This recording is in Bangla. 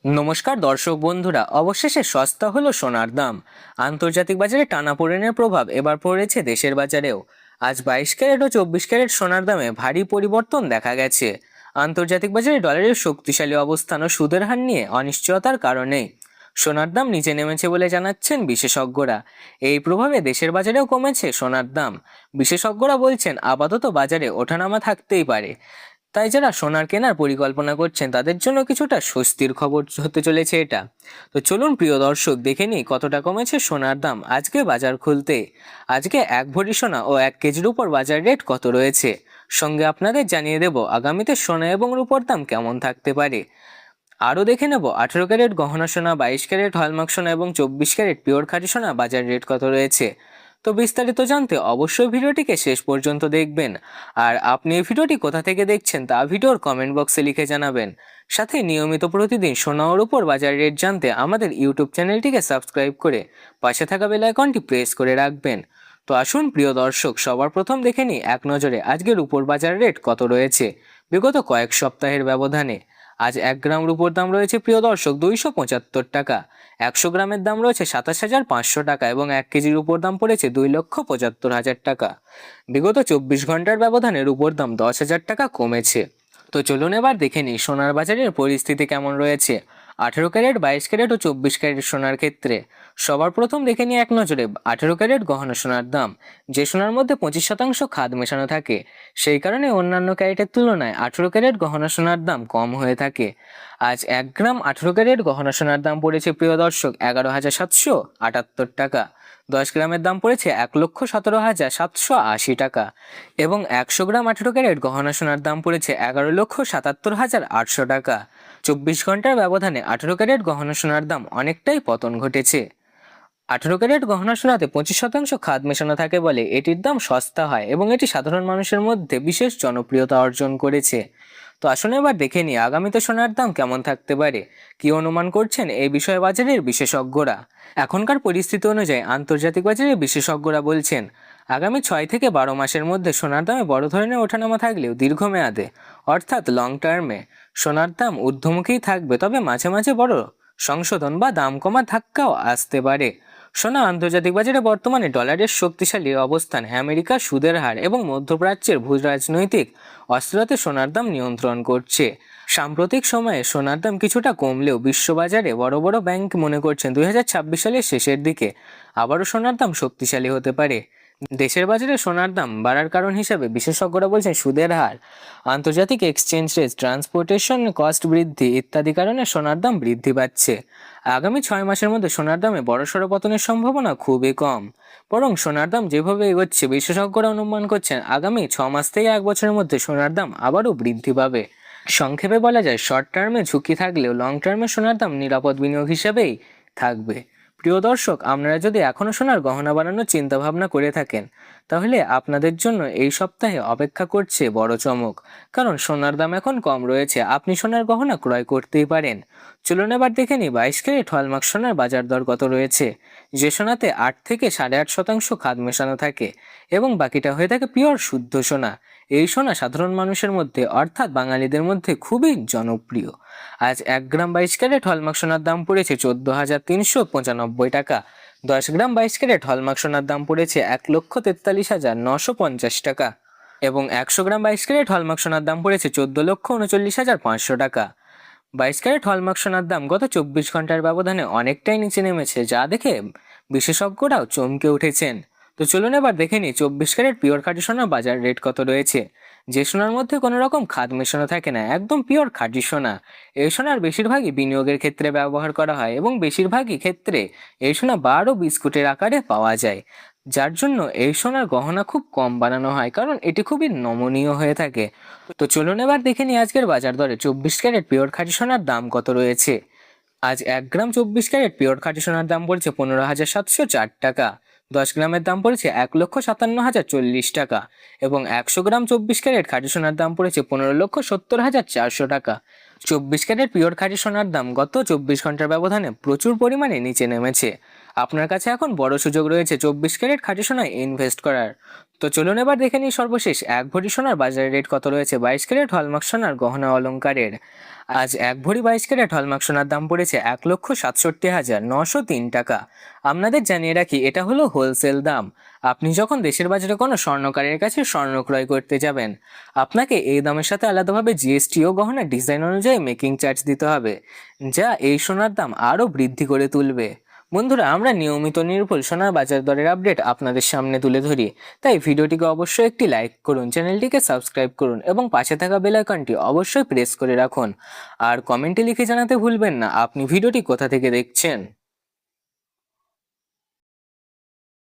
নমস্কার দর্শক বন্ধুরা, অবশেষে সস্তা হলো সোনার দাম। আন্তর্জাতিক বাজারে টানাপোড়েনের প্রভাব এবার পড়েছে দেশের বাজারেও। আজ 22 ক্যারেট ও 24 ক্যারেট সোনার দামে ভারী পরিবর্তন দেখা গেছে। আন্তর্জাতিক বাজারে ডলারের শক্তিশালী অবস্থান ও সুদের হার নিয়ে অনিশ্চয়তার কারণেই সোনার দাম নিচে নেমেছে বলে জানাচ্ছেন বিশেষজ্ঞরা। এই প্রভাবে দেশের বাজারেও কমেছে সোনার দাম। বিশেষজ্ঞরা বলছেন আপাতত বাজারে ওঠানামা থাকতেই পারে। তাই যারা সোনার কেনার পরিকল্পনা করছেন তাদের জন্য কিছুটা স্বস্তির খবর হতে চলেছে এটা। তো চলুন প্রিয় দর্শক, দেখে নিই কতটা কমেছে সোনার দাম আজকে বাজার খুলতে। আজকে 1 ভরি সোনা ও 1 কেজির উপর বাজার রেট কত রয়েছে, সঙ্গে আপনাদের জানিয়ে দেব আগামীতে সোনা এবং রূপোর দাম কেমন থাকতে পারে। আরও দেখে নেব 18 ক্যারেট গহনা সোনা, 22 ক্যারেট হলমার্ক সোনা এবং 24 ক্যারেট পিওর খাঁটি সোনা বাজার রেট কত রয়েছে। তো বিস্তারিত জানতে অবশ্যই ভিডিওটিকে শেষ পর্যন্ত দেখবেন। আর আপনি এই ভিডিওটি কোথা থেকে দেখছেন তা ভিডিওর কমেন্ট বক্সে লিখে জানাবেন। সাথে নিয়মিত প্রতিদিন সোনা ও রূপোর বাজার রেট জানতে আমাদের ইউটিউব চ্যানেলটিকে সাবস্ক্রাইব করে পাশে থাকা বেল আইকনটি প্রেস করে রাখবেন। তো আসুন প্রিয় দর্শক, সবার প্রথম দেখে নিই এক নজরে আজকের রূপোর বাজার রেট কত রয়েছে বিগত কয়েক সপ্তাহের ব্যবধানে। আজ 1 গ্রাম রূপোর দাম রয়েছে প্রিয় দর্শক 275 টাকা। 100 গ্রামের দাম রয়েছে 27,500 টাকা এবং 1 কেজির উপর দাম পড়েছে 2,75,000 টাকা। বিগত 24 ঘন্টার ব্যবধানে রূপোর দাম 10,000 টাকা কমেছে। তো চলুন এবার দেখে নিই সোনার বাজারের পরিস্থিতি কেমন রয়েছে 18 ক্যারেট, 22 ক্যারেট ও 24 ক্যারেট সোনার ক্ষেত্রে। সবার প্রথম দেখে নিই এক নজরে 18 ক্যারেট গহনা সোনার দাম। যে সোনার মধ্যে 25% খাদ মেশানো থাকে, সেই কারণে অন্যান্য ক্যারেটের তুলনায় 18 ক্যারেট গহনা সোনার দাম কম হয়ে থাকে। আজ 1 গ্রাম 18 ক্যারেট গহনা সোনার দাম পড়েছে প্রিয় দর্শক 11,778 টাকা। 10 গ্রামের দাম পড়েছে 1,17,780 টাকা এবং 100 গ্রাম 18 ক্যারেট গহনা সোনার দাম পড়েছে 11,77,800 টাকা। 24 ঘন্টার ব্যবধানে 18 ক্যারেট গহনা সোনার দাম অনেকটাই পতন ঘটেছে। 18 ক্যারেট গহনা সোনাতে 25% খাদ মেশানো থাকে বলে এটির দাম সস্তা হয় এবং এটি সাধারণ মানুষের মধ্যে বিশেষ জনপ্রিয়তা অর্জন করেছে। তো আসুন এবার দেখে নিই আগামীতে সোনার দাম কেমন থাকতে পারে, কি অনুমান করছেন এই বিষয়ে বাজারের বিশেষজ্ঞরা। এখনকার পরিস্থিতি অনুযায়ী আন্তর্জাতিক বাজারের বিশেষজ্ঞরা বলছেন আগামী 6 থেকে 12 মাসের মধ্যে সোনার দামে বড় ধরনের ওঠানামা থাকলেও দীর্ঘমেয়াদে অর্থাৎ লং টার্মে সোনার দাম ঊর্ধ্বমুখী থাকবে, তবে মাঝে মাঝে বড় সংশোধন বা দাম কমা ধাক্কাও আসতে পারে। সোনা আন্তর্জাতিক বাজারে বর্তমানে ডলারের শক্তিশালী অবস্থান, আমেরিকার সুদের হার এবং মধ্যপ্রাচ্যের ভূ রাজনৈতিক অস্থিরতা সোনার দাম নিয়ন্ত্রণ করছে। সাম্প্রতিক সময়ে সোনার দাম কিছুটা কমলেও বিশ্ববাজারে বড় বড় ব্যাংক মনে করছেন 2026 সালের শেষের দিকে আবারও সোনার দাম শক্তিশালী হতে পারে। দেশের বাজারে সোনার দাম বাড়ার কারণ হিসেবে বিশেষজ্ঞরা বলছেন সুদের হার, আন্তর্জাতিক এক্সচেঞ্জ রেট, ট্রান্সপোর্টেশন কস্ট বৃদ্ধি ইত্যাদি কারণে সোনার দাম বৃদ্ধি পাচ্ছে। আগামী 6 মাসের মধ্যে সোনার দামে বড়সড় পতনের সম্ভাবনা খুবই কম। বরং সোনার দাম যেভাবে এগোচ্ছে বিশেষজ্ঞরা অনুমান করছেন আগামী 6 মাস থেকে 1 বছরের মধ্যে সোনার দাম আবারও বৃদ্ধি পাবে। সংক্ষেপে বলা যায়, শর্ট টার্মে ঝুঁকি থাকলেও লং টার্মে সোনার দাম নিরাপদ বিনিয়োগ হিসেবেই থাকবে। প্রিয় দর্শক, আপনারা যদি এখনও সোনার গহনা বানানোর চিন্তা ভাবনা করে থাকেন তাহলে আপনাদের জন্য এই সপ্তাহে অপেক্ষা করছে বড় চমক, কারণ সোনার দাম এখন কম রয়েছে, আপনি সোনার গহনা ক্রয় করতেই পারেন। চলুন এবার দেখে নিই 22 ক্যারেট হলমার্ক সোনার বাজার দর কত রয়েছে। যে সোনাতে 8 থেকে 8.5% খাদ মেশানো থাকে এবং বাকিটা হয়ে থাকে পিওর শুদ্ধ সোনা, এই সোনা সাধারণ মানুষের মধ্যে অর্থাৎ বাঙালিদের মধ্যে খুবই জনপ্রিয়। আজ 1 গ্রাম 22 ক্যারেট হলমার্ক সোনার দাম পড়েছে 14,395 টাকা। 10 গ্রাম 22 ক্যারেট হলমার্ক সোনার দাম পড়েছে 1,43,950 টাকা এবং 100 গ্রাম 22 ক্যারেট হলমার্ক সোনার দাম পড়েছে 14,39,500 টাকা। 22 ক্যারেট হলমার্ক সোনার দাম গত 24 ঘন্টার ব্যবধানে অনেকটাই নিচে নেমেছে, যা দেখে বিশেষজ্ঞরাও চমকে উঠেছেন। তো চলুন এবার দেখে নিই 24 ক্যারেট পিওর খাঁটি সোনার বাজার রেট কত রয়েছে। যে সোনার মধ্যে কোনো রকম খাদ মেশানো থাকে না, একদম পিওর খাঁটি সোনা, এই সোনার বেশিরভাগই বিনিয়োগের ক্ষেত্রে ব্যবহার করা হয় এবং বেশিরভাগই ক্ষেত্রে এই সোনা বার ও বিস্কুটের আকারে পাওয়া যায়, যার জন্য এই সোনার গহনা খুব কম বানানো হয় কারণ এটি খুবই নমনীয় হয়ে থাকে। তো চলুন এবার দেখে নিই আজকের বাজার দরে 24 ক্যারেট পিওর খাঁটি সোনার দাম কত রয়েছে। আজ 1 গ্রাম 24 ক্যারেট পিওর খাঁটি সোনার দাম পড়েছে 15,704 টাকা। 10 গ্রামের দাম পড়েছে 1,57,040 টাকা এবং 100 গ্রাম 24 ক্যারেট খাঁটি সোনার দাম পড়েছে 15,70,400 টাকা। 24 ক্যারেট পিওর খাঁটি সোনার দাম গত 24 ঘন্টার ব্যবধানে প্রচুর পরিমাণে নিচে নেমেছে। আপনার কাছে এখন বড় সুযোগ রয়েছে 24 ক্যারেট খাঁটি সোনায় ইনভেস্ট করার। তো চলুন এবার দেখে নিই সর্বশেষ 1 ভরি সোনার বাজারে রেট কত রয়েছে 22 ক্যারেট হলমার্ক সোনার গহনা অলংকারের। আজ 1 ভরি 22 ক্যারেট হলমার্ক সোনার দাম পড়েছে 1,67,903 টাকা। আপনাদের জানিয়ে রাখি, এটা হলো হোলসেল দাম। আপনি যখন দেশের বাজারে কোনো স্বর্ণকারের কাছে স্বর্ণ ক্রয় করতে যাবেন, আপনাকে এই দামের সাথে আলাদাভাবে জিএসটি ও গহনার ডিজাইন অনুযায়ী মেকিং চার্জ দিতে হবে, যা এই সোনার দাম আরও বৃদ্ধি করে তুলবে। বন্ধুরা, আমরা নিয়মিত নির্ভুল সোনার বাজার দরের আপডেট আপনাদের সামনে তুলে ধরি, তাই ভিডিওটিকে অবশ্যই একটি লাইক করুন, চ্যানেলটিকে সাবস্ক্রাইব করুন এবং পাশে থাকা বেল আইকনটি অবশ্যই প্রেস করে রাখুন। আর কমেন্টে লিখে জানাতে ভুলবেন না আপনি ভিডিওটি কোথা থেকে দেখছেন।